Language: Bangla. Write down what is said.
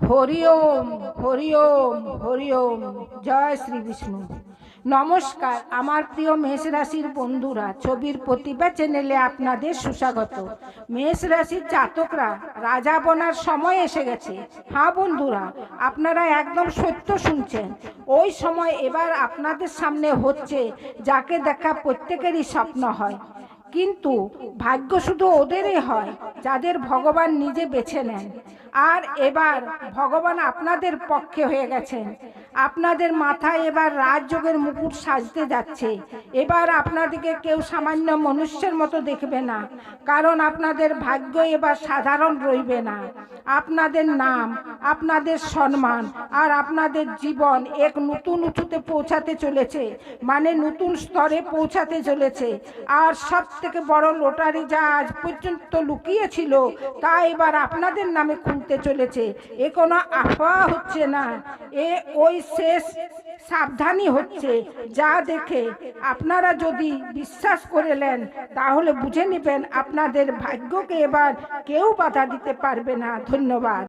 হরি ওম, হরি ওম, হরি ওম। জয় শ্রী বিষ্ণু। নমস্কার আমার প্রিয় মেষ রাশির বন্ধুরা, ছবির প্রতিভা চ্যানেলে আপনাদের সুস্বাগত। মেষ রাশির জাতকরা রাজা বনার সময় এসে গেছে। হ্যাঁ বন্ধুরা, আপনারা একদম সত্য শুনছেন। ওই সময় এবার আপনাদের সামনে হচ্ছে, যাকে দেখা প্রত্যেকেরই স্বপ্ন হয়। কিন্তু ভাগ্য শুধু ওদেরই হয় যাদের ভগবান নিজে বেছে নেন। আর এবার ভগবান আপনাদের পক্ষে হয়ে গেছেন। আপনাদের মাথায় এবার রাজযোগের মুকুট সাজতে যাচ্ছে। এবার আপনাদেরকে কেউ সামান্য মনুষ্যের মতো দেখবে না, কারণ আপনাদের ভাগ্য এবার সাধারণ রইবে না। আপনাদের নাম, আপনাদের সম্মান আর আপনাদের জীবন এক নতুন উঁচুতে পৌঁছাতে চলেছে, মানে নতুন স্তরে পৌঁছাতে চলেছে। আর সব থেকে বড় লটারি যা আজ পর্যন্ত লুকিয়ে ছিল, তা এবার আপনাদের নামে খুলতে চলেছে। এ কোনো আফওয়া হচ্ছে না, এ ওই শেষ সাবধানী হচ্ছে। যা দেখে আপনারা যদি বিশ্বাস করে নেন, তাহলে বুঝে নেবেন আপনাদের ভাগ্যকে এবার কেউ বাধা দিতে পারবে না। ধন্যবাদ।